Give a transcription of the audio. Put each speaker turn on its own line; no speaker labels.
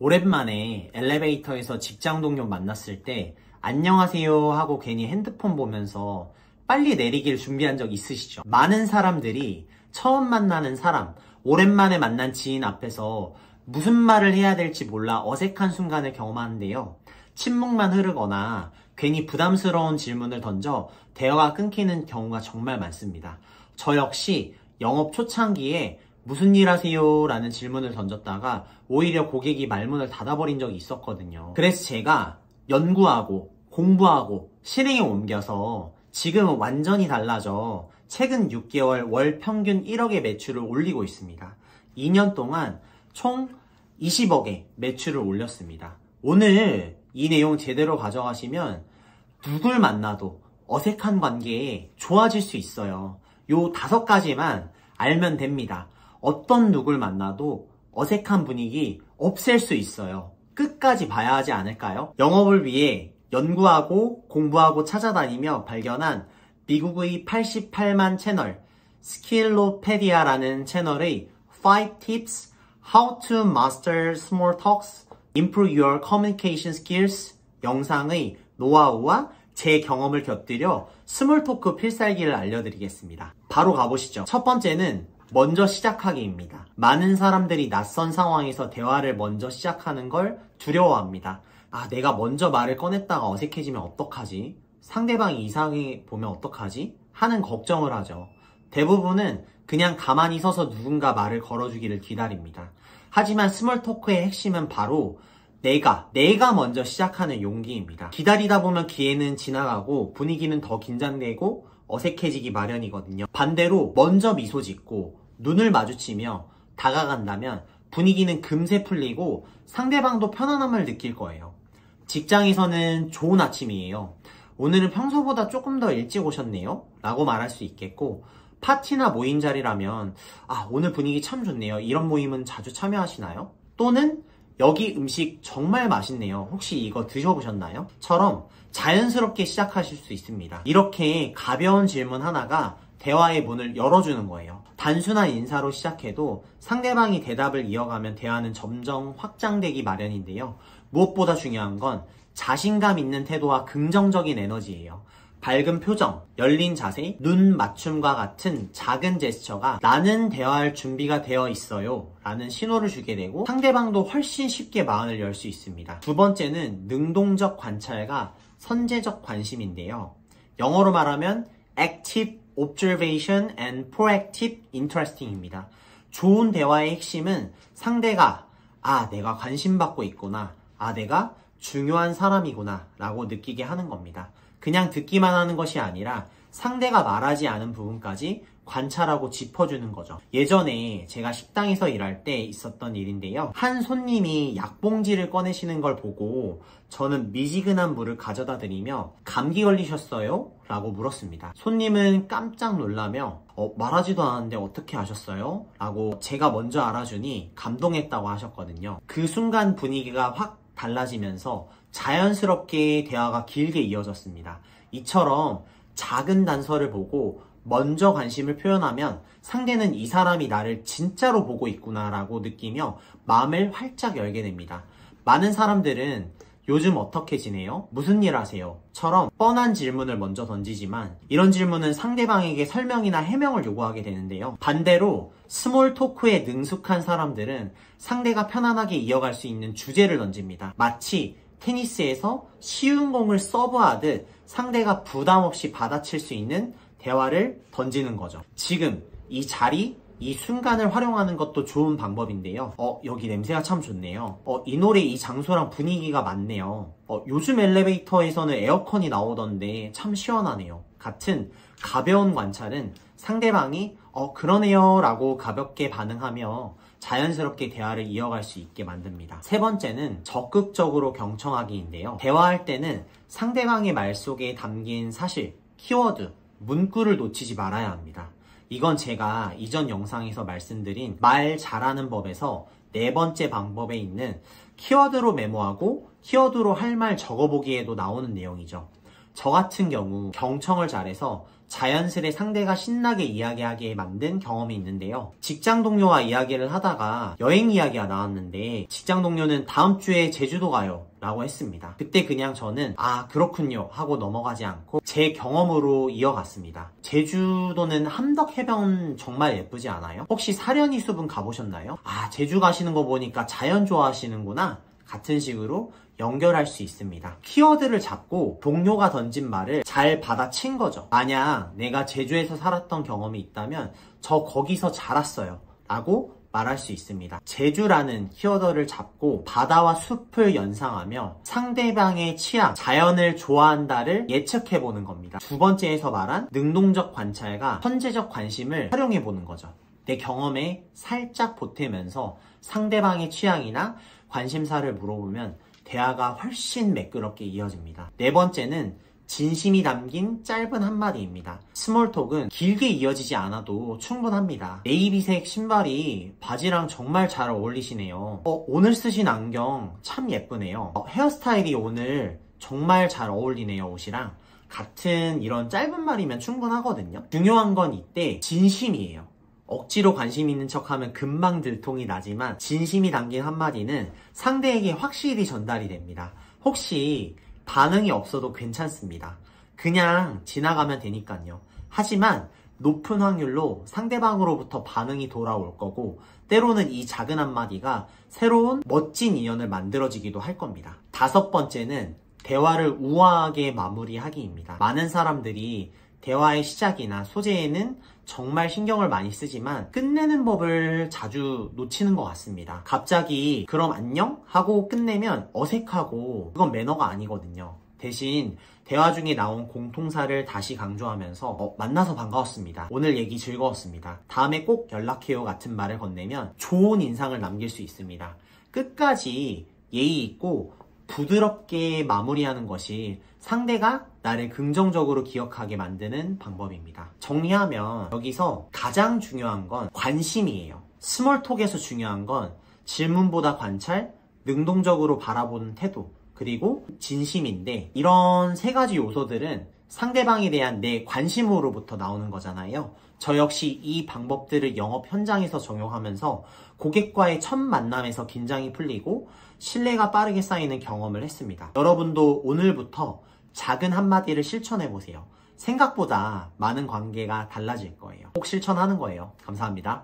오랜만에 엘리베이터에서 직장 동료 만났을 때 안녕하세요 하고 괜히 핸드폰 보면서 빨리 내리길 준비한 적 있으시죠? 많은 사람들이 처음 만나는 사람, 오랜만에 만난 지인 앞에서 무슨 말을 해야 될지 몰라 어색한 순간을 경험하는데요. 침묵만 흐르거나 괜히 부담스러운 질문을 던져 대화가 끊기는 경우가 정말 많습니다. 저 역시 영업 초창기에 무슨 일 하세요? 라는 질문을 던졌다가 오히려 고객이 말문을 닫아버린 적이 있었거든요. 그래서 제가 연구하고 공부하고 실행에 옮겨서 지금은 완전히 달라져 최근 6개월 월 평균 1억의 매출을 올리고 있습니다. 2년 동안 총 20억의 매출을 올렸습니다. 오늘 이 내용 제대로 가져가시면 누굴 만나도 어색한 관계에 좋아질 수 있어요. 요 5가지만 알면 됩니다. 어떤 누굴 만나도 어색한 분위기 없앨 수 있어요. 끝까지 봐야 하지 않을까요? 영업을 위해 연구하고 공부하고 찾아다니며 발견한 미국의 88만 채널 스킬로페디아라는 채널의 5 Tips How to Master Small Talks, Improve Your Communication Skills 영상의 노하우와 제 경험을 곁들여 스몰 토크 필살기를 알려드리겠습니다. 바로 가보시죠. 첫 번째는 먼저 시작하기입니다. 많은 사람들이 낯선 상황에서 대화를 먼저 시작하는 걸 두려워합니다. 내가 먼저 말을 꺼냈다가 어색해지면 어떡하지? 상대방이 이상해 보면 어떡하지? 하는 걱정을 하죠. 대부분은 그냥 가만히 서서 누군가 말을 걸어주기를 기다립니다. 하지만 스몰 토크의 핵심은 바로 내가 먼저 시작하는 용기입니다. 기다리다 보면 기회는 지나가고 분위기는 더 긴장되고 어색해지기 마련이거든요. 반대로 먼저 미소 짓고 눈을 마주치며 다가간다면 분위기는 금세 풀리고 상대방도 편안함을 느낄 거예요. 직장에서는 좋은 아침이에요. 오늘은 평소보다 조금 더 일찍 오셨네요? 라고 말할 수 있겠고, 파티나 모임 자리라면 오늘 분위기 참 좋네요. 이런 모임은 자주 참여하시나요? 또는 여기 음식 정말 맛있네요. 혹시 이거 드셔보셨나요? 처럼 자연스럽게 시작하실 수 있습니다. 이렇게 가벼운 질문 하나가 대화의 문을 열어주는 거예요. 단순한 인사로 시작해도 상대방이 대답을 이어가면 대화는 점점 확장되기 마련인데요. 무엇보다 중요한 건 자신감 있는 태도와 긍정적인 에너지예요. 밝은 표정, 열린 자세, 눈 맞춤과 같은 작은 제스처가 나는 대화할 준비가 되어 있어요 라는 신호를 주게 되고 상대방도 훨씬 쉽게 마음을 열 수 있습니다. 두 번째는 능동적 관찰과 선제적 관심인데요. 영어로 말하면 Active Observation and Proactive Interesting입니다. 좋은 대화의 핵심은 상대가 내가 관심받고 있구나, 내가 중요한 사람이구나 라고 느끼게 하는 겁니다. 그냥 듣기만 하는 것이 아니라 상대가 말하지 않은 부분까지 관찰하고 짚어주는 거죠. 예전에 제가 식당에서 일할 때 있었던 일인데요. 한 손님이 약봉지를 꺼내시는 걸 보고 저는 미지근한 물을 가져다 드리며 감기 걸리셨어요? 라고 물었습니다. 손님은 깜짝 놀라며 말하지도 않았는데 어떻게 아셨어요? 라고 제가 먼저 알아주니 감동했다고 하셨거든요. 그 순간 분위기가 확 달라지면서 자연스럽게 대화가 길게 이어졌습니다. 이처럼 작은 단서를 보고 먼저 관심을 표현하면 상대는 이 사람이 나를 진짜로 보고 있구나 라고 느끼며 마음을 활짝 열게 됩니다. 많은 사람들은 요즘 어떻게 지내요? 무슨 일 하세요? 처럼 뻔한 질문을 먼저 던지지만 이런 질문은 상대방에게 설명이나 해명을 요구하게 되는데요. 반대로 스몰 토크에 능숙한 사람들은 상대가 편안하게 이어갈 수 있는 주제를 던집니다. 마치 테니스에서 쉬운 공을 서브하듯 상대가 부담 없이 받아칠 수 있는 대화를 던지는 거죠. 지금 이 자리, 이 순간을 활용하는 것도 좋은 방법인데요. 여기 냄새가 참 좋네요. 이 노래 이 장소랑 분위기가 맞네요. 요즘 엘리베이터에서는 에어컨이 나오던데 참 시원하네요. 같은 가벼운 관찰은 상대방이 그러네요 라고 가볍게 반응하며 자연스럽게 대화를 이어갈 수 있게 만듭니다. 세 번째는 적극적으로 경청하기인데요. 대화할 때는 상대방의 말 속에 담긴 사실, 키워드, 문구를 놓치지 말아야 합니다. 이건 제가 이전 영상에서 말씀드린 말 잘하는 법에서 4번째 방법에 있는 키워드로 메모하고 키워드로 할 말 적어보기에도 나오는 내용이죠. 저 같은 경우 경청을 잘해서 자연스레 상대가 신나게 이야기하게 만든 경험이 있는데요. 직장 동료와 이야기를 하다가 여행 이야기가 나왔는데 직장 동료는 다음 주에 제주도 가요 라고 했습니다. 그때 그냥 저는 아 그렇군요 하고 넘어가지 않고 제 경험으로 이어갔습니다. 제주도는 함덕해변 정말 예쁘지 않아요? 혹시 사려니 숲은 가보셨나요? 아 제주 가시는 거 보니까 자연 좋아하시는구나 같은 식으로 연결할 수 있습니다. 키워드를 잡고 동료가 던진 말을 잘 받아친 거죠. 만약 내가 제주에서 살았던 경험이 있다면 저 거기서 자랐어요 라고 말할 수 있습니다. 제주라는 키워드를 잡고 바다와 숲을 연상하며 상대방의 취향, 자연을 좋아한다를 예측해보는 겁니다. 두 번째에서 말한 능동적 관찰과 선제적 관심을 활용해보는 거죠. 내 경험에 살짝 보태면서 상대방의 취향이나 관심사를 물어보면 대화가 훨씬 매끄럽게 이어집니다. 네 번째는 진심이 담긴 짧은 한마디입니다. 스몰톡은 길게 이어지지 않아도 충분합니다. 네이비색 신발이 바지랑 정말 잘 어울리시네요. 오늘 쓰신 안경 참 예쁘네요. 헤어스타일이 오늘 정말 잘 어울리네요 옷이랑. 같은 이런 짧은 말이면 충분하거든요. 중요한 건 이때 진심이에요. 억지로 관심 있는 척하면 금방 들통이 나지만 진심이 담긴 한마디는 상대에게 확실히 전달이 됩니다. 혹시 반응이 없어도 괜찮습니다. 그냥 지나가면 되니까요. 하지만 높은 확률로 상대방으로부터 반응이 돌아올 거고 때로는 이 작은 한마디가 새로운 멋진 인연을 만들어지기도 할 겁니다. 다섯 번째는 대화를 우아하게 마무리하기입니다. 많은 사람들이 대화의 시작이나 소재에는 정말 신경을 많이 쓰지만 끝내는 법을 자주 놓치는 것 같습니다. 갑자기 그럼 안녕? 하고 끝내면 어색하고 그건 매너가 아니거든요. 대신 대화 중에 나온 공통사를 다시 강조하면서 만나서 반가웠습니다. 오늘 얘기 즐거웠습니다. 다음에 꼭 연락해요 같은 말을 건네면 좋은 인상을 남길 수 있습니다. 끝까지 예의 있고 부드럽게 마무리하는 것이 상대가 나를 긍정적으로 기억하게 만드는 방법입니다. 정리하면 여기서 가장 중요한 건 관심이에요. 스몰톡에서 중요한 건 질문보다 관찰, 능동적으로 바라보는 태도, 그리고 진심인데 이런 세 가지 요소들은 상대방에 대한 내 관심으로부터 나오는 거잖아요. 저 역시 이 방법들을 영업 현장에서 적용하면서 고객과의 첫 만남에서 긴장이 풀리고 신뢰가 빠르게 쌓이는 경험을 했습니다. 여러분도 오늘부터 작은 한마디를 실천해보세요. 생각보다 많은 관계가 달라질 거예요. 꼭 실천하는 거예요. 감사합니다.